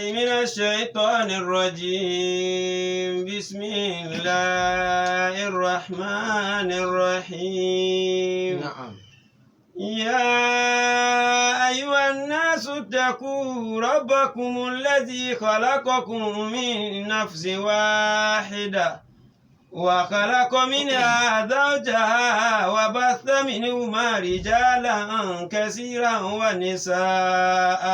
من الشيطان الرجيم بسم الله الرحمن الرحيم نعم. يا أيها الناس اتقوا ربكم الذي خلقكم من نفس واحدة وخلق منها زوجها وبث منهما رجالا كثيرا ونساء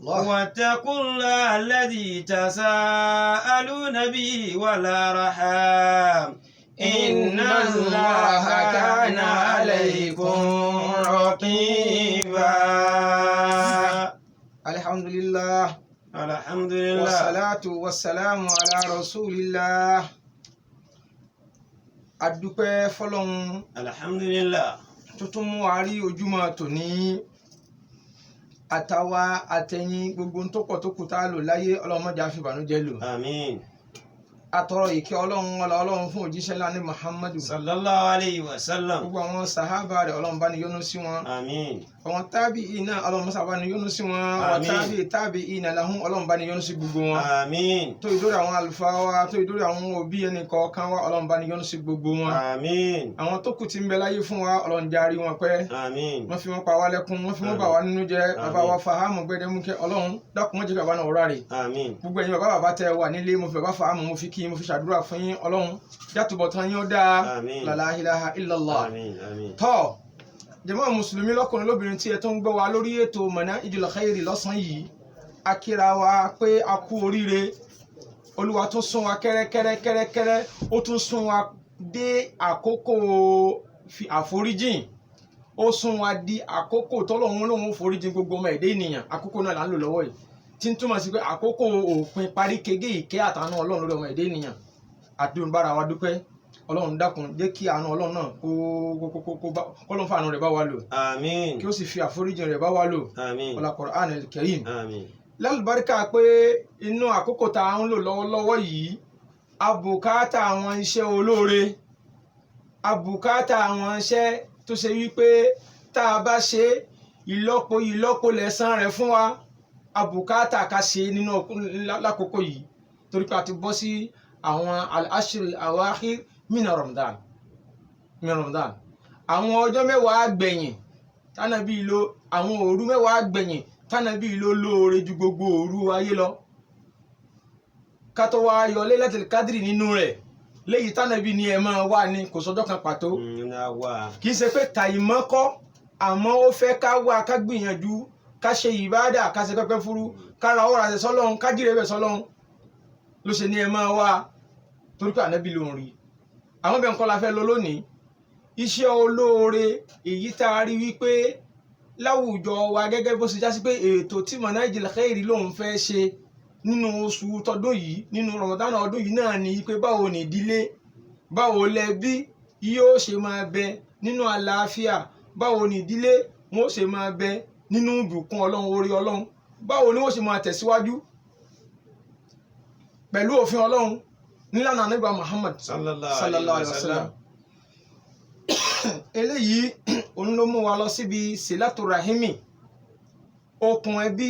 واتقوا الله الذي تساءلون به والأرحام إن الله كان عليكم رقيبا. الحمد لله والصلاة والسلام على رسول الله. adúpẹ́ fọ́lọ́run alhamdulillah tó tún mú wa rí ojúmọ́ tòní àtàwa àtẹ̀yìn gbogbo tó pọ̀ tó kù tá a lò láyé Ọlọ́run má jẹ́ á fi ìbànújẹ́ lò. àmín. atọrọ ìkẹ́ Ọlọ́run fún òjíṣẹ́ ńlá ní Muhammadu sallallahu alayhi wa sallam. gbogbo àwọn sàhábà rẹ̀ Ọlọ́run bá ní yọ́nú sí wọn. àmín. àwọn tábìínà Ọlọ́run mọ́sá bá ní yọ́nú sí wọn. àwọn tábìínà lahum Ọlọ́run bá ní yọ́nú sí gbogbo wọn. àmín. tó ìdórí àwọn àlùfáà wa tó ìdórí àwọn òbí ẹnì kọ̀ọ̀kan wa Ọlọ́run bá ní yọ́nú sí gbogbo wọn. àmín. àwọn tó kù tí ń bẹ láyé fún wa Ọlọ́run járí wọn pẹ́. àmín. wọ́n fi wọn pa wá lẹ́kún wọ́n fi wọn bà wá nínú jẹ́. bàbá wa Fàhámù Gbẹdẹmukẹ Ọlọ́run dákun mọ́ jẹ́ bàbá náà rárẹ̀. àmín. gbogbo ẹ̀yin bàbá tẹ wà nílé mo fi bàbá Fàhámù mo fi kí mo fi ṣàdúrà fún yín Ọlọ́run jàtúbọ̀ tán yín ó dáa. àmín. la ilaha illallah. àmín. àmín. tọ́ jàmáà mùsùlùmí lọ́kùnrin lóbìnrin tí ẹ tó ń gbọ́ wa lórí ètò Manahijul Khairi lọ́sàn-án yìí a kíra wa pé a kú oríire Olúwa tún sún wa kẹ́rẹ́kẹ́rẹ́ ó tún sún wa dé àkókò àforíjìn ó sún wa di àkókò tọ́lọ́run lòun foríjìn gbogbo ọmọ ẹ̀dá ènìyàn àkókò náà là ń lò lọ́wọ́ yìí tí ń túmọ̀ sí pé àkókò òpin parí kege ìkẹ́ àtàánú Ọlọ́run lórí ọmọ ẹ̀dá ènìyàn àdúrà bára wa dúpẹ́ Ọlọ́run dákun jẹ́ kí àánú Ọlọ́run náà kọ́lọ́n fàánú rẹ̀ bá wa lò. àmín. kí ó sì fi àforíjìn rẹ̀ bá wa lò. àmín. ọlá Qur'an al-Karim. àmín. lálùbáríkà pé inú àkókò tá à ń lò lọ́wọ́lọ́wọ́ yìí àbùkátà àwọn iṣẹ́ olóore àbùkátà àwọn iṣẹ́ tó ṣe wípé tá a bá ṣe ìlọ́po lẹ́san rẹ̀ fún wa àbùkátà ká ṣe nínú lákòókò yìí torí pé a ti bọ́ sí àwọn al-ashr al-awakhir min Ramadan àwọn ọjọ́ mẹ́wàá gbẹ̀yìn tánàbí ló àwọn òru mẹ́wàá gbẹ̀yìn tánàbí ló lóore ju gbogbo òru ayé lọ ká tó wá yọ Laylatul Qadri nínú rẹ̀ léyìí tánàbí ni ẹ máa wà ní kò sọ́jọ́ kan pàtó kì í ṣe pé tàìmọ́ kọ́ àmọ́ ó fẹ́ ká wá ká gbìyànjú ká ṣe ìbádà ká ṣe pẹ́pẹ́ fúrú ká ra ọ̀rọ̀ àṣẹ sọ́lọ́run ká jìrè bẹ̀ sọ́lọ́run ló ṣe ní ẹ máa wá torí pé ànábì ló ń rí àwọn bẹ́ẹ̀ nǹkan la fẹ́ lọ lónìí iṣẹ́ olóore èyí tá a rí wípé láwùjọ wa gẹ́gẹ́ bó ṣe já sí pé ètò tí Manahijul Khairi lòun fẹ́ ṣe nínú oṣù tọdún yìí nínú Ramadan ọdún yìí náà ni pé báwo ni ìdílé báwo lẹbí yóò ṣe máa bẹ nínú àlàáfíà báwo ni ìdílé wọn ó ṣe máa bẹ nínú ìbùkún Ọlọ́run orí Ọlọ́run báwo ni wọ́n ṣe máa tẹ̀síwájú pẹ̀lú òfin Ọlọ́run nílànà Ànábì Muhammad sallallahu alaihi wasallam. eléyìí òun ló mú wa lọ síbi silatu rahimi okùn ẹbí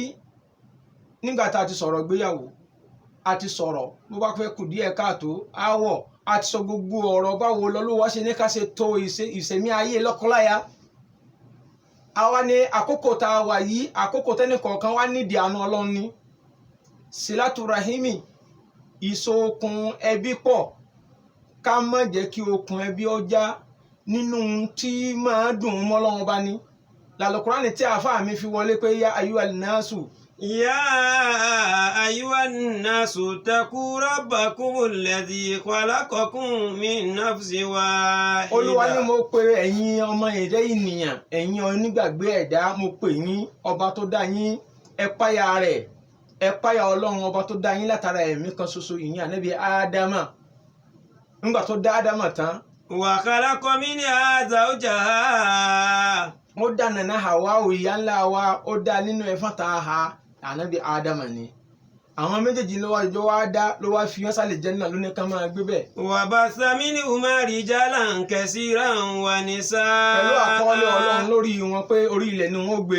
nígbà tá a ti sọ̀rọ̀ gbéyàwó a ti sọ̀rọ̀ bó bá fẹ́ kù díẹ̀ káàtó áwọ̀ a ti sọ gbogbo ọ̀rọ̀ báwo lọ́lọ́wọ́ ṣe ní ká ṣe tó ìṣẹ̀mí ayé lọ́kọláya àwa ni àkókò tá a wà yìí àkókò tẹ́nìkọ̀ọ̀kan wá nídìí àánú Ọlọ́run ní silatu rahimi ìsokùn ẹbí pọ̀ ká má jẹ́ kí okùn ẹbí ọjà nínú tí máa dùn mọ́ Ọlọ́run bá ní lálùkùránì tí àáfàá mi fi wọlé pé yá ayyuhan nasu. يا أيها الناس اتقوا ربكم الذي خلقكم من نفس واحدة. Olúwa ni mo pe ẹ̀yin ọmọ ẹ̀dá ènìyàn ẹ̀yin onígbàgbé ẹ̀dá mo pè yín ọba tó dá yín ẹ páyà rẹ̀ ẹ páyà Ọlọ́run ọba tó dá yín látara ẹ̀mí kan ṣoṣo ìyẹn ànábì Ádámà nígbà tó dá Ádámà tán. وخلق منها زوجها. ó dá nana Hawa ìyá ńlá wa ó dá nínú ẹ̀fọn tá a ha ànábì Ádámà ni àwọn méjèèjì ló wá jọ wá dá ló wá fi wọn sálẹ̀ Jánnà ló ní ká máa gbé bẹ́ẹ̀. وبث منهما رجالا كثيرا ونساء. pẹ̀lú àkọọ́lẹ̀ Ọlọ́run lórí wọn pé orí ilẹ̀ ni wọ́n gbé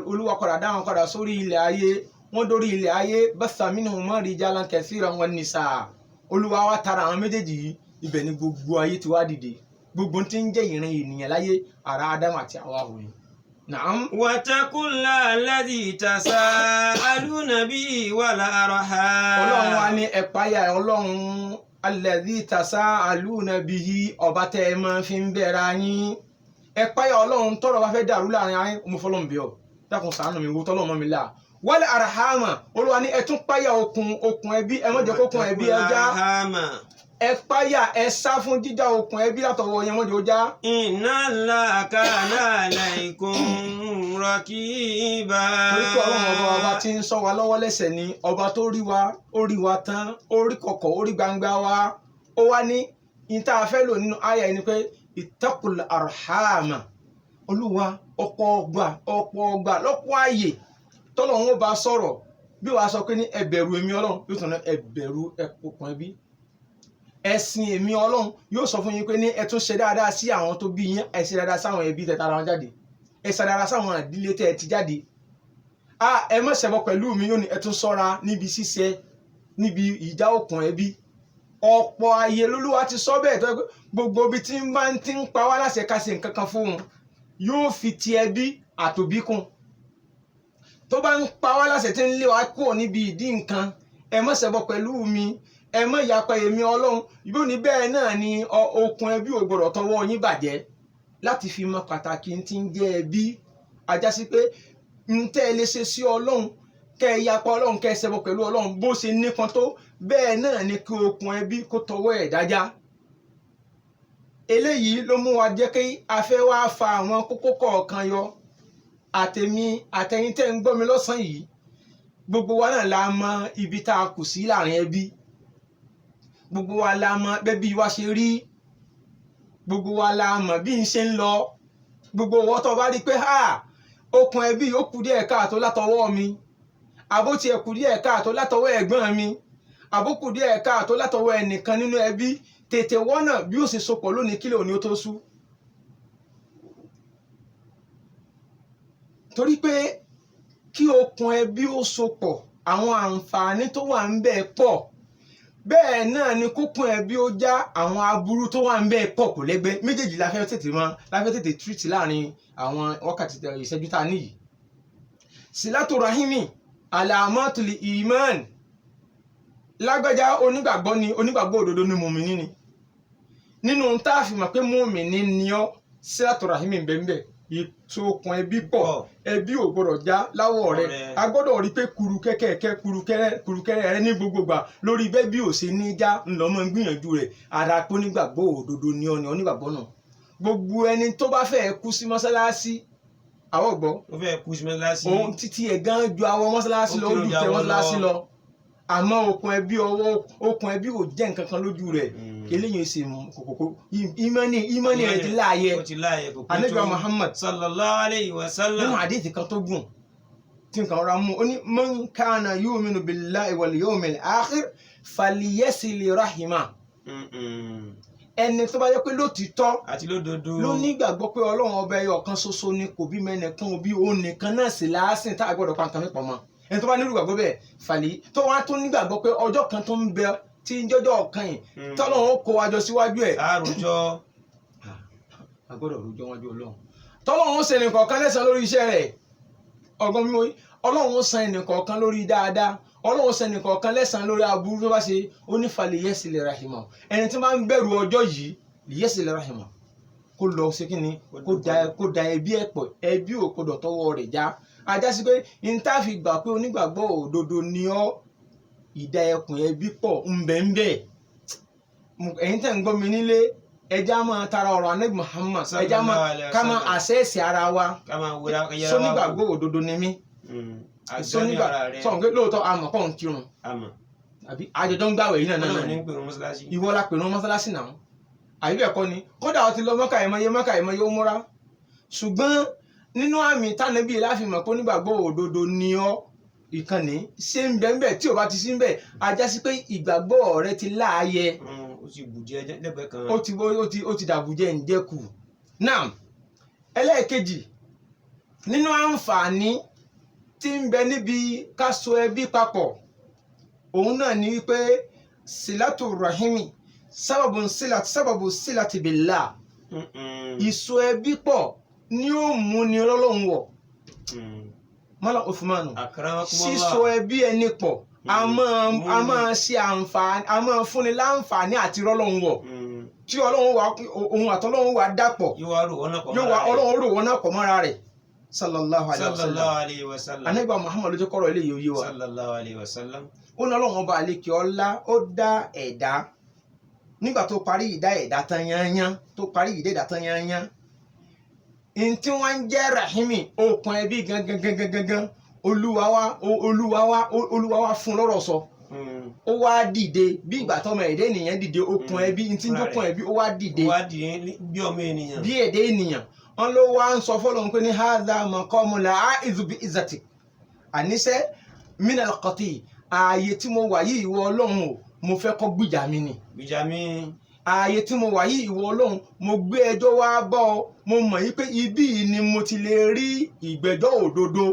Olúwa padà dá wọn padà sórí ilẹ̀ ayé wọ́n dórí ilẹ̀ ayé basa minhuma rijalan kathiran wan nisaa olúwa wa tara àwọn méjèèjì yìí ibẹ̀ ni gbogbo ayé ti wá dìde gbogbo tí ń jẹ́ ìran ènìyàn láyé ara Ádámù àti Háwà wò ni. Naam. واتقوا الله الذي تساءلون به والأرحام. Ọlọ́run wa ní ẹ páyà Ọlọ́run alladhi tasa'aluna bihi ọba tẹ́ ẹ máa fi ń bẹ̀rẹ̀ yín ẹ páyà Ọlọ́run tọ́rọ̀ bá fẹ́ dàrú láàrin ayé mo fọlọ́n bí ọ dákun ṣàánú mi wo tọ́lọ́ mọ́ mi là wal arhama Olúwa ní ẹ tún páyà okùn ẹbí ẹ má jẹ́ kókùn ẹbí ẹ já ẹ páyà ẹ sá fún jíjà okùn ẹbí látọwọ́ yẹn mọ́jọ́ já. Inna Allaha kana alaykum raqiba. torí pé Ọlọ́run ọba tí ń ṣọ́ wa lọ́wọ́ lẹ́sẹ̀ ni ọba tó rí wa tán ó rí kọ̀kọ̀ ó rí gbangba wa ó wá ní ìta fẹ́ lò nínú àyà ẹni pé ittaqul arhama Olúwa ọ̀pọ̀ ọgbà lọ́pọ̀ ààyè tọ́lọ́run ó bá sọ̀rọ̀ bí wàá sọ pé ní ẹ bẹ̀rù èmi Ọlọ́run yóò tún ẹ bẹ̀rù okùn ẹbí ẹ̀sìn èmi Ọlọ́run yóò sọ fún yín pé ní ẹ tún ṣe dáadáa sí àwọn tó bí yín ẹ ṣe dáadáa sáwọn ẹbí tẹ́ tara wọn jáde ẹ ṣe dáadáa sáwọn ìdílé tẹ́ ẹ ti jáde ẹ má ṣẹbọ pẹ̀lú mi yóò ní ẹ tún ṣọ́ra níbi ṣíṣe níbi ìjà okùn ẹbí ọ̀pọ̀ ayé lÓlúwa ti sọ bẹ́ẹ̀ tó gbogbo ibi tí ń bá ti ń pa wá láṣẹ ká ṣe nǹkan kan fún un yóò fi ti ẹbí àtòbí kún tó bá ń pa wá láṣẹ tí ń lé wa kúrò níbi ìdí nǹkan ẹ má ṣẹbọ pẹ̀lú mi ẹ má yapa èmi Ọlọ́run yóò ní bẹ́ẹ̀ náà ni okùn ẹbí ò gbọdọ̀ tọwọ́ yín bàjẹ́ láti fi mọ pàtàkì tí ń jẹ́ ẹbí ajásí pé ń tẹ́ ẹ lè ṣe sí Ọlọ́run kẹ́ ẹ yapa Ọlọ́run kẹ́ ẹ ṣẹbọ pẹ̀lú Ọlọ́run bó ṣe nípọn tó bẹ́ẹ̀ náà ni kí okùn ẹbí kó tọwọ́ ẹ̀ dájá eléyìí ló mú wa jẹ́ kí a fẹ́ wá fa àwọn kókó kọ̀ọ̀kan yọ àtẹ̀mí àtẹ̀yìn tẹ́ ń gbọ́ mi lọ́sàn-án yìí gbogbo wa náà la mọ ibi tá a kù sí láàrin ẹbí gbogbo wa la mọ bẹ́bí wa ṣe rí gbogbo wa la mọ bí n ṣe ń lọ gbogbo wọn tó bá rí pé okùn ẹbí ó kù díẹ̀ káàtó látọwọ́ mi àbó tiẹ̀ kù díẹ̀ káàtó látọwọ́ ẹ̀gbọ́n mi àbó kù díẹ̀ káàtó látọwọ́ ẹnìkan nínú ẹbí tètè wọ́nà bí ó ṣe sopọ̀ lónìí kílẹ̀ òní ó tó sú. torí pé kí okùn ẹbí ó sopọ̀ àwọn àǹfààní tó wà ń bẹ pọ̀ bẹ́ẹ̀ náà ni kókùn ẹbí ó já àwọn aburú tó wà ń bẹ pọ̀ kò lẹ́gbẹ́ méjèèjì la fẹ́ tètè treat láàrin àwọn wákàtí ìṣẹ́jú tá a níyì. silatu rahimi alamatul iman lágbájá onígbàgbọ́ ni onígbàgbọ́ òdodo ni mùmíní ni nínú tá a fi mọ̀ pé mùmíní ni ọ́ silatu rahimi bẹ́ẹ̀ ìtòkùn ẹbí pọ̀ ẹbí ò gbọdọ̀ já láwọ̀ rẹ̀ a gbọ́dọ̀ rí pé kurukẹ́rẹ́ rẹ ní gbogbogbà lórí bẹ́ẹ̀ bí ò ṣe ní já ńlọmọ gbìyànjú rẹ̀ ara pé onígbàgbọ́ òdodo ni ọ́ ni onígbàgbọ́ náà gbogbo ẹni tó bá fẹ́ kú sí mọ́sálásí àwọ̀ gbọ́ òun títí ẹ̀ gan ju àwọn mọ́sálásí lọ ojú tẹ mọ́sálásí lọ àmọ́ okùn ẹbí ò jẹ́ nǹkan kan lójú rẹ̀ eléyìí ṣe kòkòkò ìmánì rẹ̀ ti láàyè Ànábì Muhammad sallallahu alayhi wa sallam nínú àdéhìí kan tó gùn tí nǹkan ra mú ó ní man kana yu'minu billahi wal yawmil akhir falyasil rahima ẹni tó bá yẹ pé lótìítọ́ àti lódodo ló nígbàgbọ́ pé Ọlọ́run ọba ẹyọ kan ṣoṣo ni kò bí mẹ́nìkan òbí òun nìkan náà sì láásìn tá a gbọ́dọ̀ pa nǹkan mìíràn mọ́ ẹni tó bá nílùú gbàgbọ́ bẹ́ẹ̀ fàlẹ́ tó wá tó nígbàgbọ́ pé ọjọ́ kan tó ń bẹ tí ń jọjọ́ ọ̀kan yìí tọ́lọ́run ó kó wa jọ síwájú ẹ̀. àròjọ a gbọ́dọ̀ rojọ́ wájú Ọlọ́run tọ́lọ́run ó san ẹnìkọ̀ọ̀kan lẹ́san lórí iṣẹ́ rẹ̀ ọgbọ́n mímọ́ Ọlọ́run ó san ẹnìkọ̀ọ̀kan lórí dáadáa Ọlọ́run ó san ẹnìkọ̀ọ̀kan lẹ́san lórí aburú tó bá ṣe ó ní falẹ̀ yẹ́sìlẹ̀ rahima ẹni tí máa ń bẹ̀rù ọjọ́ yìí yẹ́sìlẹ̀ rahima kó lọ ṣe kí ni kó da ẹbí ẹ̀ pọ̀ ẹbí ò gbọdọ̀ tọwọ́ rẹ̀ já ajásí pé n tá fi gbà pé onígbàgbọ́ òdodo ni ọ́ ìdá ẹkùn ẹbí pọ̀ ńbẹ̀ńbẹ̀ ẹ̀yin tẹ̀ ń gbọ́ mi nílé ẹja máa tara ọ̀rọ̀ Ànábì Muhammad ẹja máa ká máa àṣẹ́ẹ̀sì ara wa sónígbàgbọ́ òdodo ni mí sọ̀rọ̀ pé lóòótọ́ àmọ̀ pọ̀ ń kírun àbí àjọjọ́ ń gbàwẹ̀ yìí náà ìwọ la pèrò mọ́sálásí náà àbí bẹ́ẹ̀ kọ́ ni kódà ó ti lọ Mọ́kà ìmọ̀ye ó múra ṣùgbọ́n nínú àmì tánàbí láfimọ̀ pé onígbàgbọ́ òdodo ni ọ́ ìkànnì ṣé ń bẹ ń bẹ tí ò bá ti sí ń bẹ ajá sí pé ìgbàgbọ́ rẹ ti láàyè ó ti dàbùjẹ́ ǹjẹ́kù náà ẹlẹ́ẹ̀kejì nínú àǹfààní tí ń bẹ níbi ká so ẹbí papọ̀ òun náà ni wípé silatu rahimi sábàbù sílàtì billah ìso ẹbí pọ̀ ni ó mú ni Ọlọ́run wọ̀ mọ́lá Uthmanu síso ẹbí ẹni pọ̀ a máa ṣe àǹfààní a máa fúnni láǹfààní àti rọ́lọ́run wọ̀ tí Ọlọ́run wà ohun àtọ́lọ́run wà dàpọ̀ yóò wá Ọlọ́run rò wọ́n náà pọ̀ mọ́ra rẹ̀ sallallahu alayhi wa sallam anagba Muhammadu jẹ́ kọ́rọ̀ ilé yìí wa sallallahu alayhi wa sallam ó ní Ọlọ́run ọba àlekè ọlá ó dá ẹ̀dá nígbà tó parí ìdá ẹ̀dá tán yányán n tí wọ́n ń jẹ́ rahimi okùn ẹbí gangan olúwa wa fún lọ́rọ̀ sọ ó wá dìde bí ìgbà tọ́mọ èdè ènìyàn dìde okùn ẹbí n tí ń jókùn ẹbí ó wá dìde bí ọmọ ènìyàn bí èdè ènìyàn wọn ló wá ń sọ fọlọ́n pé ní hadha maqamu la'izu bi izzati àníṣe minal qati ààyè tí mo wà yìí ìwọ Ọlọ́run o mo fẹ́ kọ́ gbìjà mi ni ààyè tí mo wà yìí ìwọ Ọlọ́run mo gbé ẹjọ́ wá bọ́ ọ mo mọ̀ yí pé ibí yìí ni mo ti lè rí ìgbẹ́jọ́ òdodo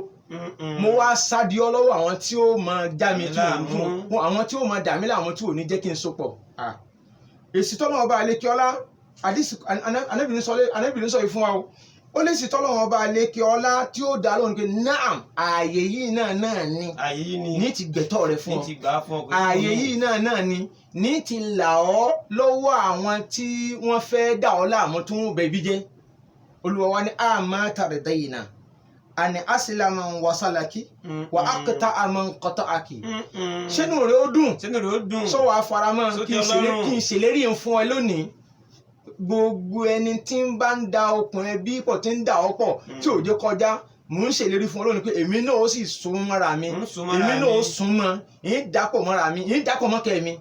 mo wá sádi ọ lọ́wọ́ àwọn tí ó máa já mi tí ò ní fún àwọn tí ó máa dà mí láwọn tí ò ní jẹ́ kí n so pọ̀ èsì tọ́lọ́ ọba àlekè ọlá anábìrin sọ yìí fún wa o ó lè sì tọ́lọ́ ọba àlekè ọlá tí ó dá lóhùn pé naam ààyè yìí náà ni ní ti gbẹ̀tọ́ rẹ fún ọ ààyè yìí náà ni ní ti là ọ́ lọ́wọ́ àwọn tí wọ́n fẹ́ dà ọ́ láàmú tí wọ́n bẹ̀bí jẹ́ Olúwa wa ní àmà tàrídẹ́yìnà àní asìlámà wasalaki wà ákẹta àmà nkọtàkì sínú rẹ̀ ó dùn sọ wà faramọ́ kí n ṣèlérí fún ẹ lónìí gbogbo ẹni tí ń bá ń da okùn ẹbí pọ̀ tí ń dà ọ́ pọ̀ tí ò jẹ́ kọjá mò ń ṣèlérí fún ọ lónìí pé èmi náà ó sì sún mọ́ra mi èmi náà ó sún mọ́ yín dàpọ̀ mọ́ra mi yín dàpọ̀ mọ́kẹ́ mi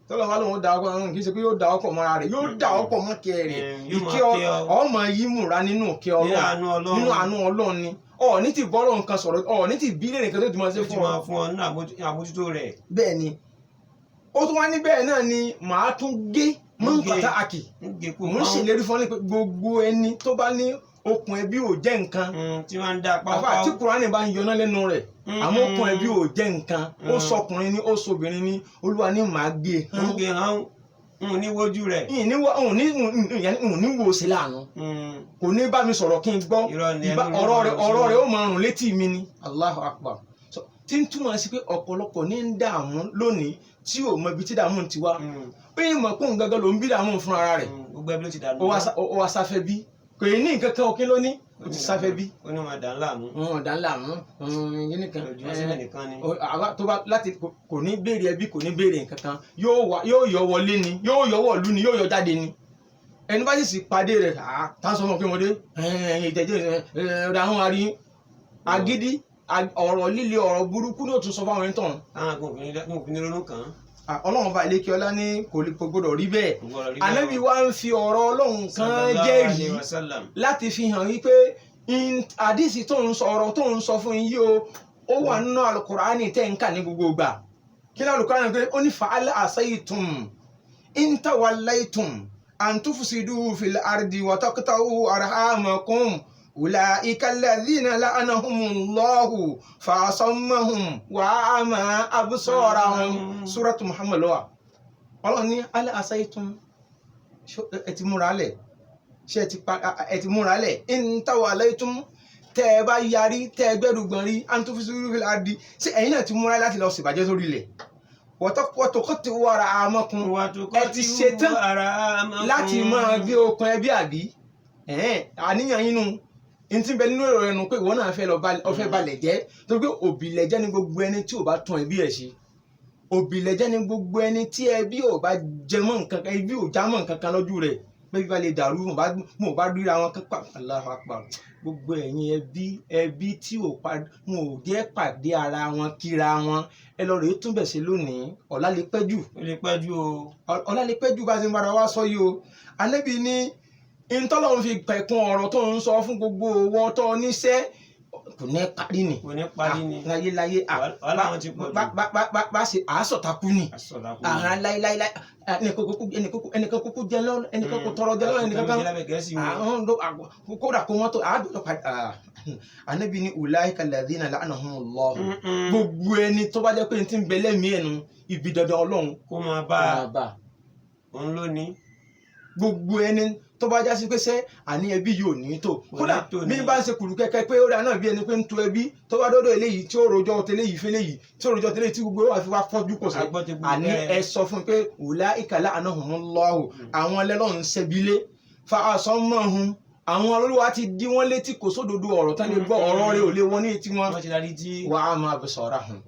tọ́lọ́ wa lóun da ọkọ̀ ọ̀run kì í ṣe pé yóò da ọkọ̀ mọ́ra rẹ̀ yóò da ọkọ̀ mọ́kẹ́ rẹ̀ ìkẹ́ ọmọ yìí múra nínú ìkẹ́ Ọlọ́run nínú àánú Ọlọ́run ni ní ti bọ́rọ̀ nǹkan sọ̀rọ̀ ní ti bí lè nìkan tó ti máa ṣe fún ọ nínú àbójútó rẹ̀. bẹ́ẹ̀ ni ó tún wá ní bẹ́ẹ̀ náà ni màá tún gé mọ́nkọ́tà àkì mò ń ṣèlérí fún ọ ní pé gbogbo ẹni tó bá ní okùn ẹbí ò jẹ́ nǹkan tí wọ́n ń dá pápá tí Kùránì bá ń yọná lẹ́nu rẹ̀ àmọ́ okùn ẹbí ò jẹ́ nǹkan ó sọkùnrin ní ó sobìnrin ní Olúwa ní màá gbé ní wojú rẹ̀ ní wo sí láàánú kò ní bá mi sọ̀rọ̀ kí n gbọ́ ọ̀rọ̀ rẹ̀ ó máa rùn létí mi ni Allahu Akbar tí ń túmọ̀ sí pé ọ̀pọ̀lọpọ̀ ní ń dààmú lónìí tí ò mọ ibi tí dààmú ti wá ó yẹ mọ̀ pé òun gángan ló ń bí dààmú fún ara rẹ̀ ó wá sáfẹ́ bí kò ní nǹkan kan òkè lónìí ó ti sáfẹ́ bí. ó ní wọn dà ń láàmú. yín nìkan tó bá láti kò ní béèrè ẹbí kò ní béèrè nǹkan kan yóò yọ wọlé ni yóò yọ wọ̀lú ni yóò yọ jáde ni ẹni bá sì pàdé rẹ̀ tá a sọ fún ọmọdé ìtẹ̀jẹ́ ọ̀dà àwọn arí agídí ọ̀rọ̀ líle ọ̀rọ̀ burúkú ní òtún sọ fáwọn ẹni tán. àwọn òfin ronú kàn án. Ọlọ́run bá ilé kí ọlá ní kò gbọdọ̀ rí bẹ́ẹ̀ Ànábì wa ń fi ọ̀rọ̀ Ọlọ́run kan jẹ́rìí láti fi hàn wípé àdìsí tó ń sọ ọ̀rọ̀ tó ń sọ fún yín yìí ó wà nínú Al-Qur'ani tẹ́ ń kà ní gbogbo ìgbà kí ní Al-Qur'ani pé ó ní fa'al asaytum in tawallaytum an tufsidu fil ardi wa taqta'u arhamakum ulaika alladhina la'anahumullahu fa'asammahum wa a'ma absarahum suratu Muhammad lọ́wọ́ Ọlọ́run ní al asaytum ẹ ti múra lẹ̀ ṣe ẹ ti múra lẹ̀ in tawallaytum tẹ́ ẹ bá yarí tẹ́ ẹ gbẹ́rùgbọ̀n rí an tufsidu fil ardi ṣé ẹ̀yin náà ti múra láti lọ ṣèbàjẹ́ sórí ilẹ̀ wọ́tọ̀kọ́tì wàrà àmọ́kùn ẹ ti ṣetán láti máa gbé okùn ẹbí àbí àníyàn yín nù n ti bẹ nínú èrò ẹnu pé ìwọ náà fẹ́ balẹ̀ jẹ́ torí pé òbílẹ̀jẹ́ ni gbogbo ẹni tí ò bá tún ẹbí ẹ̀ ṣe òbílẹ̀jẹ́ ni gbogbo ẹni tí ẹbí ò bá jẹ mọ́ nǹkan kan ẹbí ò já mọ́ nǹkan kan lójú rẹ̀ bẹ́ẹ̀ bá lè dàrú mo bá ríra wọn kápá Allahu Akbar gbogbo ẹ̀yin ẹbí tí wọn ò jẹ́ pàdé ara wọn kíra wọn ẹ lọ rèé tún bẹ̀ ṣe lónìí ọ̀la lè pẹ́ jù ọ̀la lè pẹ́ jù bá ti ń bára wa sọ yìí o Ànábì ní ìtọ́lọ́run fi pẹ̀kun ọ̀rọ̀ tó ń sọ fún gbogbo owó tó níṣẹ́ kò ní parí ni kò ní parí ni láyé wàhálà wọn ti pọ̀ jù bá ṣe àásọ̀takú ni àsọdàkú àhán láyé ẹnìkan kúkú jẹ lọ́wọ́ ẹnìkan kò tọrọ jẹ lọ́wọ́ ẹnìkan kan kódà kó wọ́n tó àádọ́tọ̀ padà Ànábì ní ulaika alladhina la'anahumullahu gbogbo ẹni tó bá jẹ́ pé ti ń bẹ lẹ́mìí ẹnu ibi dandan Ọlọ́run kó máa bá òun lónìí gbogbo ẹni tó bá já sí pé sẹ́ àní ẹbí yóò ní tó kódà bí bá ń ṣe kùrù kẹ́kẹ́ pé ó dà náà bí ẹni pé ń to ẹbí tó bá dọ́dọ̀ eléyìí tí ó rojọ́ tẹ́lẹ̀ yìí fẹ́lẹ̀ yìí tí ó rojọ́ tẹ́lẹ̀ tí gbogbo wà fi wá fọ́jú kò sí àní ẹ sọ fún pé ulaika la'anahumullahu àwọn ẹlẹ́lọ́run ṣẹbilé fa asammahum àwọn olówó ti dí wọn létí kò sódodo ọ̀rọ̀ tán lè gbọ́ ọ̀rọ̀ rẹ̀ ò lè wọn ní etí wọn wà á máa bẹ sọ̀rọ̀ àhùn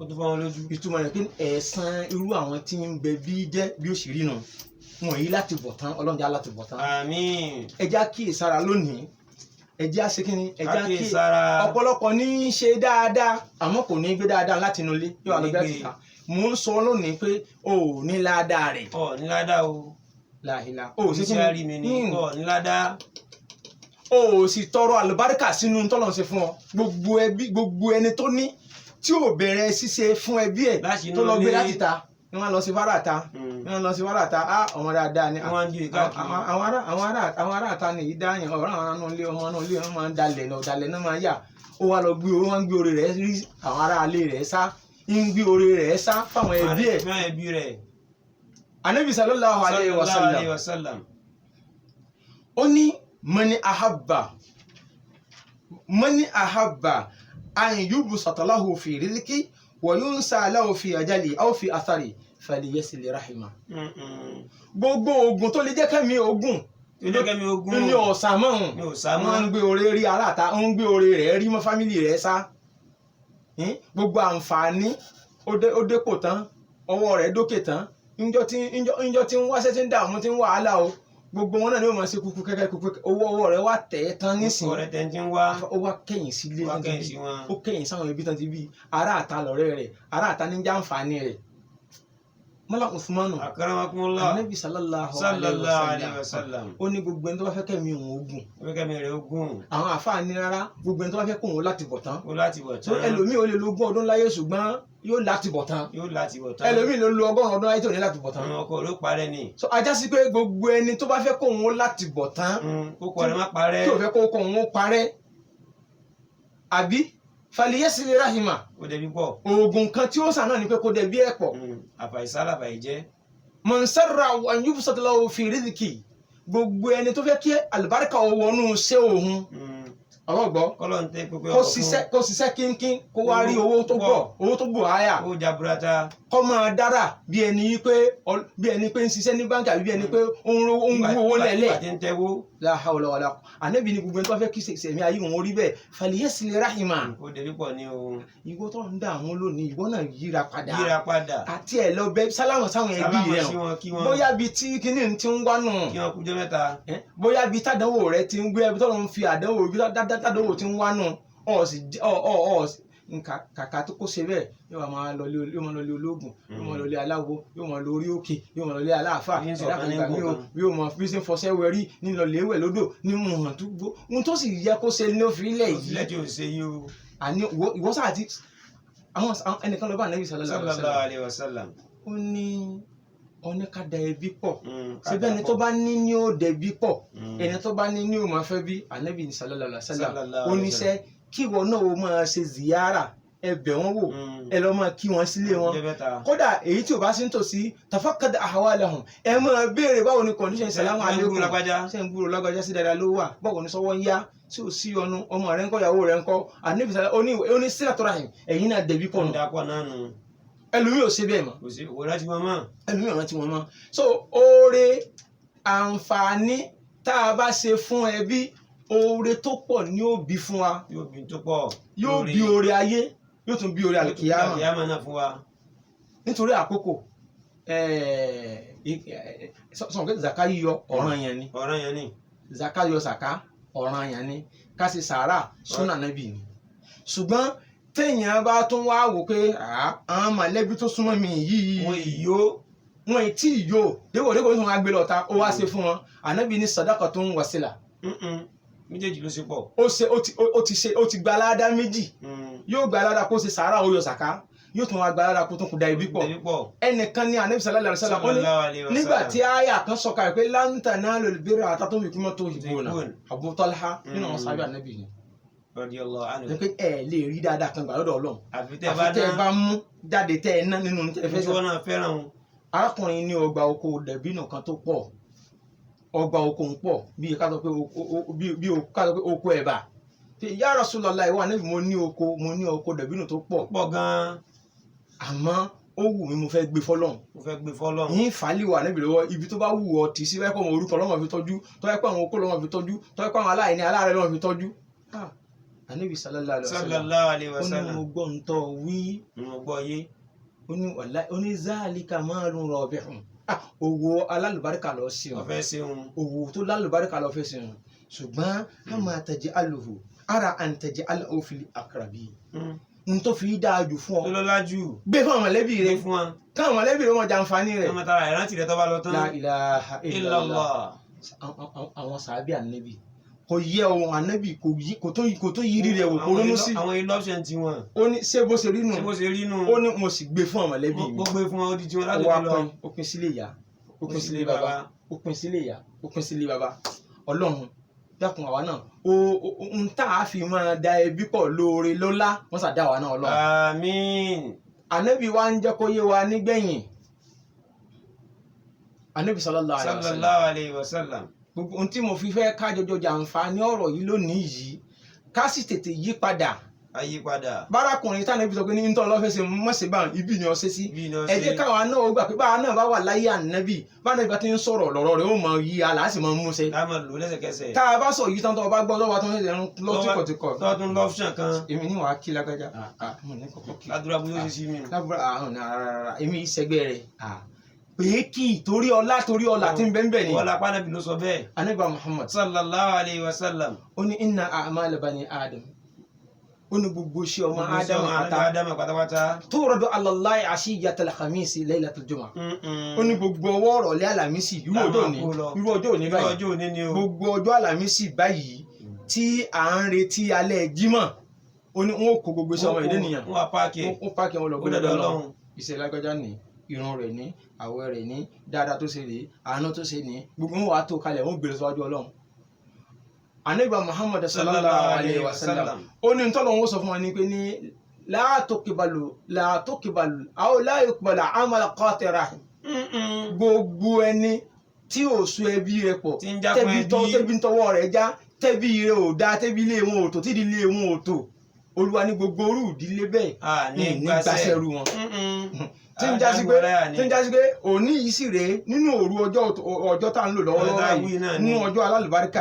ìtumọ̀ rẹ̀ pé ẹ̀san irú àwọn tí ń bẹ bí jẹ́ bí ó sì rí nù wọn yìí láti bọ̀ tán ọlọ́run já láti bọ̀ tán. àmín. ẹja kíyèsára lónìí ẹja ṣèkínní ẹja kíyèsára ọ̀pọ̀lọpọ̀ ní í ṣe dáadáa àmọ́ kò ní gbé dáadáa láti inú ilé yóò wà lọ́jọ́ ìta mò ń sọ lónìí pé o ò ní ládàá rẹ̀. ọ ní ládàá o. láhìlá o ò sí kí ni mi ní ọ ní ládàá. o ò sì tọrọ àlùbáríkà sínú tọ́lọ̀ ń ṣe fún ọ gbogbo ẹni tó ní tí ò bẹ̀rẹ̀ ṣíṣe fún ẹbí ẹ̀ tó lọ gbé láti ta ni wọ́n lọ sí fárata ọmọ dáadáa ni àwọn ará àta ni yìí dáyàn ọ̀rọ̀ àwọn ọmọ ilé wọn máa ń dalẹ̀ náà máa yà ó wá lọ gbé orí rẹ̀ rí àwọn ará ilé rẹ̀ sá ń gbé orí rẹ̀ sá fáwọn ẹbí ẹ̀. Ànábì sallallahu alayhi wa sallam ó ní mani ahabba an yubsata lahu fi rizqi wọ̀yúnsá aláwọ̀ fi àjálì áwọ̀ fi àtàrí fàlìyẹ́sìlẹ̀ ráhìmá. gbogbo ogun tó lè jẹ́ kẹ́mi ogun ní ọ̀sà mọ́hùn wọ́n ń gbé oore rí aláta ń gbé oore rẹ̀ rí mọ́ fámìlì rẹ̀ sá gbogbo àǹfààní ó dépò tán ọwọ́ rẹ̀ dókè tán ńjọ́ tí ń wáṣẹ́ tí ń dààmú tí ń wàhálà o gbogbo wọn náà ni ó máa ṣe kúkú kẹ́kẹ́ kúkú ọwọ́ rẹ̀ wá tẹ̀ ẹ́ tán nísìnyí ó wá kẹ́yìn sílé ó kẹ́yìn sáwọn ẹbí tán ti bí ará àta lọ́rẹ́ rẹ̀ ará àta ní jàǹfààní rẹ̀ mọ́lá Usmanu Ànábì sallallahu alayhi wa sallam ó ní gbogbo ẹni tó bá fẹ́ kẹ́mi òun ogun àwọn àfáà ní rárá gbogbo ẹni tó bá fẹ́ kóun láti bọ̀ tán ẹlòmíì ó lè lo ogún ọdún láyé ṣùgbọ́n yóò láti bọ̀ tán ẹlòmíì ló lo 100 ọdún láyé tó ní láti bọ̀ tán ọkọ ló parẹ́ ni. so ajá sí pé gbogbo ẹni tó bá fẹ́ kóun láti bọ̀ tán kókó rẹ̀ má parẹ́ tí ò fẹ́ kóun parẹ́ àbí faliyẹ́sílẹ̀ rahima kó dẹbi pọ̀ oògùn kan tí ó sàn náà ni pé kó dẹbi ẹ̀ pọ̀ àfàìsálà àfàìjẹ́. mọ̀nsẹ́rà an yubsata lahu fi rizqi gbogbo ẹni tó fẹ́ kí àlùbáríkà wọnú ṣé òun ọlọ́gbọ́ kó ṣiṣẹ́ kínkín kó wá rí owó tó bọ̀ áyà ó jaburata kó máa dára bí ẹni pé ń ṣiṣẹ́ ní báńkì àbí bí ẹni pé ó ń wú owó lẹ́lẹ̀ la hawla wala Ànábì ní gbogbo ẹni tó fẹ́ kí sẹ̀mí ayé wọn rí bẹ́ẹ̀ faliyẹ́sílẹ̀ rahima ó dẹbi pọ̀ ní o. ìwọ tó ń dá àwọn lónìí ìwọ náà yíra padà àti ẹ̀ lọ bẹ sálámù sáwọn ẹbí rẹ bóyá bíi tí kinní ti ń wá nù kí wọn kújọ mẹ́ta bóyá bíi tádánwò rẹ ti ń gbé ẹbí tó ń fi àdánwò bí tádánwò ti ń wá nù kàkà tó kó ṣe bẹ́ẹ̀ yóò máa lọ lé ológun yóò máa lọ lé aláwo yóò máa lọ orí òkè yóò máa lọ lé aláàfà yóò máa fi ṣe fọṣẹ wẹrí nílọ léwẹ lódò ní mùhàn tó gbó ohun tó sì yẹ kó ṣe ní òfin ilẹ̀ yìí àní ìwọ sáà ti àwọn ẹnìkan lọ bá Ànábì sallallahu alaihi wasallam ó ní oníkàdá ẹbí pọ̀ síbẹ̀ ẹni tó bá ní ó dẹbí pọ̀ ẹni tó bá ní ó máa fẹ́ bí Ànábì sallallahu alaihi wasallam ó níṣẹ́ kí ìwọ náà ó máa ṣe ziyara ẹbẹ̀ wọn wò ẹ lọ máa kí wọn sílé wọn kódà èyí tí ò bá sí ń tòsí tafakkad ahwalahum ẹ máa béèrè báwo ni condition salamu alaikum ṣe ń gbúrò lágbájá sí dáadáa ló wà báwo ni sọwọ́ ń yá tí ò sí ọnu ọmọ rẹ ńkọ́ ìyàwó rẹ ńkọ́ Ànábì ó ní silatu rahim ẹ̀yin náà dẹ̀bí pọ̀ nù ẹlòmíì ò ṣe bẹ́ẹ̀ mọ́ ẹlòmíì ò rántí wọn mọ́ so oore àǹfààní tá a bá ṣe fún ẹbí oore tó pọ̀ ni ó bí fún wa yóò bí oore ayé yóò tún bí oore àlùkìyámà náà fún wa nítorí àkókò sọ̀rọ̀ pé zaka yíyọ ọ̀ranyàn ni zaka yọ sàká ọ̀ranyàn ni ká ṣe sàárà súnà Nábì ni ṣùgbọ́n téèyàn bá tún wá wò pé àwọn mọ̀lẹ́bí tó súnmọ́ mi yìí wọn ì tí ì yó dépò tó wọn gbé lọ́ta ó wá ṣe fún wọn Ànábì ní sadaqatun wasila méjèèjì ló ṣe pọ̀. ó ti gba aládá méjì yóò gba aládá kó ṣe sàárà ó yọ sàká yóò tún wá gba aládá kó tún kú da ibi pọ̀. ẹnìkan ní Ànábì sallallahu alaihi wasallam ó ní nígbà tí àyà kan sọ̀kalẹ̀ pé lan tanalul birra hatta tunfiqu mimma tuhibbuna Abu Talha nínú àwọn sábẹ́ Ànábì ni pé ẹ lè rí dáadáa kan gbà lọ́dọ̀ Ọlọ́run àfi tẹ́ ẹ bá mú jáde tẹ́ ẹ ná nínú tẹ́ ẹ fẹ́. arákùnrin ní ọgbà oko dẹ̀bínú kan tó pọ̀ ọgbà oko ń pọ̀ bí ká sọ pé oko ẹ̀bà ya Rasulullah ìwà Ànábì mo ní oko dẹ̀bínú tó pọ̀ gan-an àmọ́ ó wù mí mo fẹ́ gbé fọ́lọ́run yín fàálìwà Ànábì lọ́wọ́ ibi tó bá wù ọ́ tì sí wáyé pé àwọn orúkọ lọ́mọ fi tọ́jú tọ́yẹ́ pé àwọn okó lọ́mọ fi tọ́jú tọ́yẹ́ pé àwọn aláìní aláàrẹ lọ́mọ fi tọ́jú. Ànábì sallallahu alaihi wasallam ó ní mo gbọ́ ń tọ́ wí ó ní zalika malun rabihun owó alálùbáríkà lọ sí owó tó lálùbáríkà lọ fẹ́ sí wọn ṣùgbọ́n ama taj'aluhu ara an taj'alahu fil aqrabi n tó fi dáa jù fún ọ gbé fún àwọn mọ̀lẹ́bí rẹ káwọn mọ̀lẹ́bí rẹ wọn jàǹfààní rẹ. La ilaha illallah àwọn sàábì Ànábì kò yẹ ohun Ànábì kò tó yiri rẹ wò kó ronú sí. àwọn ilọ́ṣẹ̀ tí wọn. ó ní ṣé bó ṣe rí nù ó ní mo sì gbé fún àwọn mọ̀lẹ́bí mi. ó gbé fún wọn ó di tí wọn láti fi lọ. ó pín sílé ìyá ó pín sílé bàbá ó pín sílé ìyá ó pín sílé bàbá. Ọlọ́run dákun àwa náà ń tà á fi máa da ẹbí pọ̀ lóore lọ́lá wọ́n sà dá àwa náà Ọlọ́run. Àmín. Ànábì wa ń jẹ́ kó yé wa nígbẹ̀yìn Ànábì sallallahu alaihi wasallam. Gbogbo ohun tí mo fi fẹ́ ká jọjọ jàǹfààní ọ̀rọ̀ yìí lónìí yìí ká sì tètè yí padà. Bárakùnrin tí Ànábì sọ pé ní nítorí ọlọ́fẹ́ ṣe mọ̀ṣẹ́ bá ibi ni ọ ṣe sí. Ẹ jẹ́ káwa náà ó gbà pé báwa náà bá wà láyé Ànábì bá Ànábì bá ti ń sọ̀rọ̀ lọ́rọ̀ rẹ̀ ó mọ yí aláàsì mọ mú ṣe. Tá a bá sọ yìí tán tó o bá gbọ́ lọ́wọ́ tó ń ṣe lọ tíkọ̀tíkọ̀. Tọ́tún lọ́fṣàn kan. Èmi ní wàá kí lágbájá. Ládùúrà bó yóò ṣe sí mi. Èmi ìṣẹ́gbẹ́ rẹ̀ pé kí torí ọlá tí ń bẹ́ẹ̀ ni. Wọ́n lápá Ànábì ló sọ bẹ́ẹ̀. Ànábì Muhammad sallallahu alaihi wasallam. Ó ní inna a'mal bani Adam. Ó ní gbogbo iṣẹ́ ọmọ Ádámù pátápátá. Turadu ala Allahi ashiyyatal khamisi laylatul jumu'ah. Ó ní gbogbo ọwọ́ ọ̀rọ̀lẹ́ Àlàmísì irú ọjọ́ òní báyìí. Gbogbo ọjọ́ Àlàmísì báyìí tí à ń retí alẹ́ Jímọ̀. Ó ní wọn kó gbogbo iṣẹ́ ọmọ ìdí nìyàn. Wọ́n páàkì wọn lọ gbọ́dọ̀ Ọlọ́run. Iṣẹ́ lágbájá ni ìran rẹ̀ ní àwẹ̀ rẹ̀ ní dáadáa tó ṣe rèé àánú tó ṣe ní gbogbo wọn wàá tó kalẹ̀ wọn gbèrè síwájú Ọlọ́run. Ànábì Muhammad sallallahu alaihi wasallam ó ní ntọ́lọ́ wọn sọ fún wọn ní pé ní la tuqbalu aw la yuqbalu amal qatira gbogbo ẹni tí ò so ẹbí rẹ̀ pọ̀ tẹ́bí tọwọ́ rẹ̀ já tẹ́bí rẹ̀ ò dá tẹ́bí ilé wọn ò tó tídìí ilé wọn ò tó Olúwa ní gbogbo orú ìdílé bẹ́ẹ̀ ní gbàṣẹ́rù wọn tí ń jásí pé òní yìí sì rèé nínú òru ọjọ́ tá à ń lò lọ́wọ́lọ́wọ́ yìí nínú ọjọ́ alálùbáríkà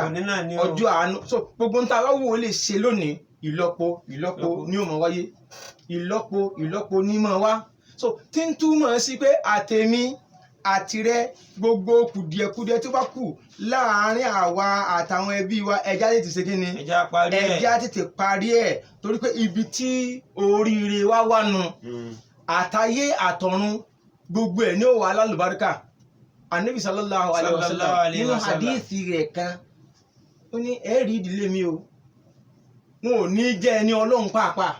ọjọ́ àánú so gbogbo nta wá wò ó lè ṣe lónìí ìlọ́po ní ó máa wáyé ìlọ́po ní máa wá so tí ń túmọ̀ sí pé àtẹ̀mí àtirẹ gbogbo kùdìẹ̀kudiẹ tó bá kù láàárín àwa àtàwọn ẹbí wa ẹja tètè ṣe kí ni ẹja tètè parí ẹ̀ torí pé ibi tí oríire wa wà nù. Àtayé àtọ̀run gbogbo ẹ̀ ní ó wà alálùbáríkà. Ànábì sallallahu alaihi wasallam nínú hadithi rẹ̀ kan ó ní ẹ̀rí ìdílé mi o wọn ò ní jẹ́ ẹni Ọlọ́run pàápàá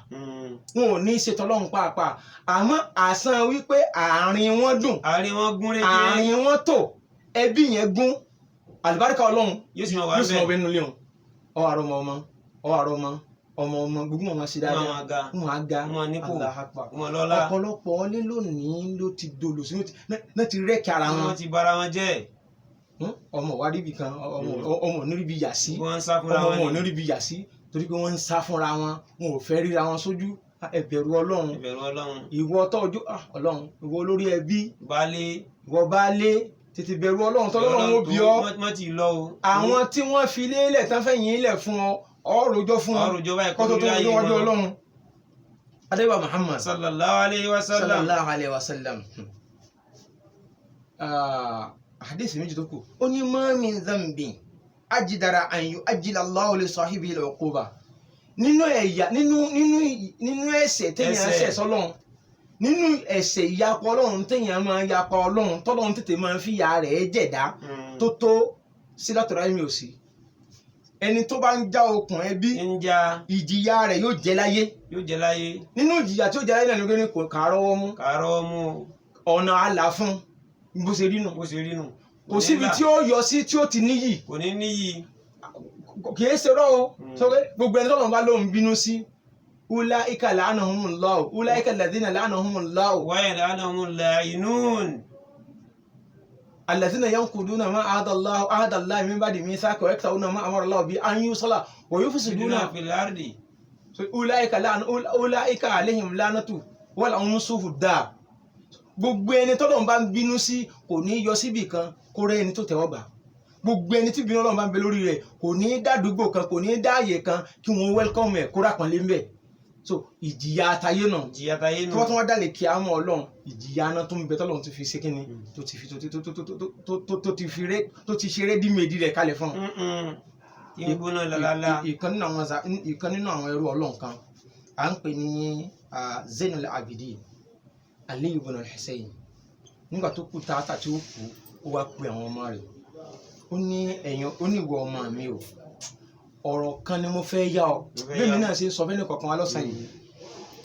wọn ò ní ṣètò Ọlọ́run pàápàá àmọ́ àsan wípé àárín wọn dùn àárín wọn tò ẹbí yẹn gún àlùbáríkà Ọlọ́run yóò sì máa wẹ nínú ilé wọn ọ àrọmọ ọmọ gbogbo wọn ṣe dáadáa wọn á ga ọ̀pọ̀lọpọ̀ ọlẹ́ lónìí ló ti dolo sí náà ti rẹ́kì ara wọn. wọ́n ti bára wọn jẹ́. ọmọ wa ríbi kan ọmọ oníríbi yà sí ọmọ oníríbi yà sí torí pé wọ́n ń sá fúnra wọn wọn ò fẹ́ ríra wọn sójú ẹ bẹ̀rù Ọlọ́run ìwọ tọ́jú Ọlọ́run ìwọ olórí ẹbí ìwọ baálé tètè bẹ̀rù Ọlọ́run tọ́lọ́run ó bí ọ àwọn tí wọ́n fi lélẹ̀ tán fẹ̀yìn ilẹ̀ fún ọ ọrọ̀jọ́ fún kọ́tọ́ tó wọ́n wájú Ọlọ́run. Ànábì Muhammad sallallahu alaihi wasallam. Hadith méjì tó kù ó ní ma min dhanbin ajdara an yu'ajjila Allahu li sahibihi al-uquba nínú ẹ̀ṣẹ̀ téèyàn ṣẹ̀ sọ́lọ́run nínú ẹ̀ṣẹ̀ ìyapọ̀ Ọlọ́run téèyàn máa yapọ̀ Ọlọ́run tọ́lọ́run tètè máa fi ìyà rẹ̀ jẹ̀dá tó tó sílátù ráìmì òsì ẹni tó bá ń já okùn ẹbí ń já ìjìyà rẹ̀ yóò jẹ láyé yóò jẹ láyé nínú ìjìyà tí ó jẹ láyé náà ni kò kàárọwọ mú kàárọ̀ mú ọ̀nà àlà fún bó ṣe rí nù bó ṣe rí nù. kò síbi tí ó yọ sí tí ó ti níyì kò ní níyì. kìí ṣe rọ o sọ pé gbogbo ẹni tọ́lọ́run bá lóun bínú sí ulaika la'anahumullahu ulaika alladhina la'anahumullahu wáyé la'anahumul la'inun. الذين ينقضون ما عهد الله من بعد ميثاقه ويقطعون ما امر الله به ان يوصل ويفسدون في الارض اولئك عليهم لعنة ولهم سوء الدار. gbogbo ẹni tọ́lọ́run bá ń bínú sí kò ní yọ síbì kan kó rẹ́ ẹni tó tẹ́wọ́ gbà gbogbo ẹni tí bínú Ọlọ́run bá ń bẹ lórí rẹ̀ kò ní dádúgbò kan kò ní dáàyè kan kí wọ́n wẹ́lkọ́mù ẹ̀ kó rápọn lé ń bẹ̀. so ìjìyà àtayé náà ìjìyà àtayé náà tí wọ́n tún wá dálé kí á mọ́ Ọlọ́run ìjìyà náà tó ń bẹ tọ́lọ́run ti fi ṣe kíni tó ti ṣe rédímèdì rẹ̀ kalẹ̀ fún un. ìgbóná lálálá. ìkan nínú àwọn ẹrú Ọlọ́run kan à ń pè ní Zainul Abidin Ali ibn al-Hussein nígbà tó kú tààtà tí ó kú ó wá pe àwọn ọmọ rẹ̀ ó ní ìwọ ọmọ mi o ọ̀rọ̀ kan ni mo fẹ́ yá ọ bẹ́ẹ̀ mi náà ṣe sọ bẹ́ẹ̀ ní kọ̀ọ̀kan alọ́sàn yìí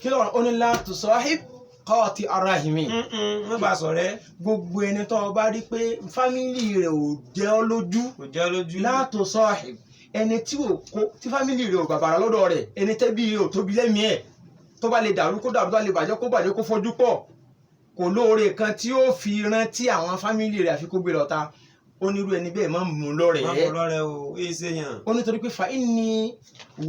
kí lọ́rọ̀ ó ní la tusahib qati arahimi. wọ́n bá sọ rẹ gbogbo ẹni tó o bá rí pé fámìlì rẹ̀ ò jẹ́ ọ lójú la tusahib ẹni tí fámìlì rẹ̀ ò bàbàrà lọ́dọ̀ rẹ̀ ẹni tẹ́bí rẹ̀ ò tóbi lẹ́mìí ẹ̀ tó bá lè dàrú kó dàrú tó bá lè bàjẹ́ kó bàjẹ́ kó fojú pọ̀ kò lóore kan tí ó fi rántí àwọn fámìlì rẹ̀ àfi kó gbé lọ́ta onírú ẹni bẹ́ẹ̀ máa ń mú lọ́rẹ̀ ẹ́. máa mú lọ́rẹ̀ o èyí ṣe yàn. ó nítorí pé fa inni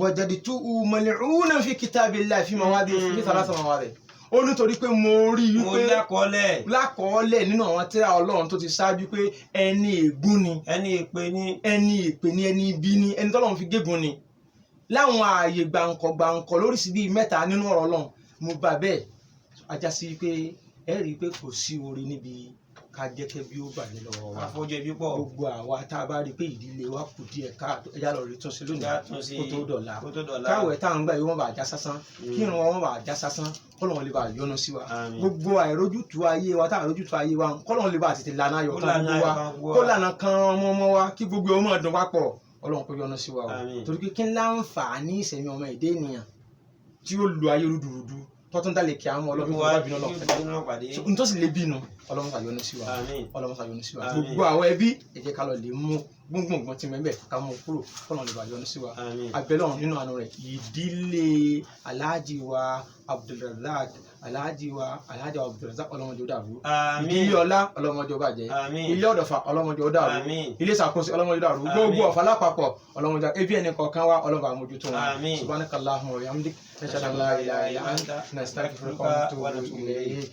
wajadtuhu mal'unan fi kitabillahi fi mawadi'a fi thalatha mawadi'. ó nítorí pé mo rí i pé lákọọ́lẹ̀ nínú àwọn tírà Ọlọ́run tó ti ṣáájú pé ẹni ègún ni ẹni èpè ni ẹni ibi ni ẹni tọ́lọ́run fi gégùn ni láwọn ààyè gbàǹkọ̀ lóríṣìí bíi mẹ́ta nínú ọ̀rọ̀ Ọlọ́run mo bá bẹ́ẹ̀ ajá sí pé ẹ rí i pé kò sí oore níbi ká jẹ́ kẹ́ bí ó bà ní lọ́wọ́ wa. àfọ̀jẹ̀ bí pọ̀. gbogbo àwa tá a bá rí i pé ìdílé wa kù díẹ̀ ká ẹja lọ rí túnṣe lónìí kó tó dọ̀la káwẹ̀ tá à ń gbà yìí wọ́n bá já sásán kí irun wọn bá já sásán kọ́lọ́n lè bá yọ́nú sí wa. gbogbo àìrójútu ayé wa tá àìrójútu ayé wa kọ́lọ́n lè bá tètè lànà ayọ̀ kan gbogbo wa kó lànà kan ọmọ wa kí gbogbo ọmọ ọdún wa pọ̀ Ọlọ́run kó yọ́nú sí wa o. torí pé kí n láǹfààní ìsẹ̀mí ọmọ èdè ènìyàn tí ó lu ayé rúdurùdu tọ́tún dálé kí àwọn ọlọ́run wá bínú ọlọ́run n tó sì lè bínú ọlọ́run ká yọ́nú sí wa ọlọ́run ká yọ́nú sí wa gbogbo àwọn ẹbí ẹ jẹ́ ká lọ lè mú gbóngbóngbóng tí mẹ́bẹ̀ ká mú kúrò kọ́nà lè bá yọ́nú sí wa abẹ́lọ́run nínú àánú rẹ̀ ìdílé Alhaji wa Abdulrazak Alhaji wa Abdulrazak ọlọ́mọdé ó dàrú ìdílé ọlá ọlọ́mọdé ó bàjẹ́ ilé ọ̀dọ̀fà ọlọ́mọdé ó dàrú ilé ìṣàkóso ọlọ́mọdé ó dàrú gbogbo ọ̀fà lápapọ̀ ọlọ́mọdé ẹbí ẹni kọ̀ọ̀kan wa ọlọ́mọdé àmójútó wọn subhanakallahumma wa bihamdik nashhadu an la ilaha illa anta nastaghfiruka wa natubu ilayk.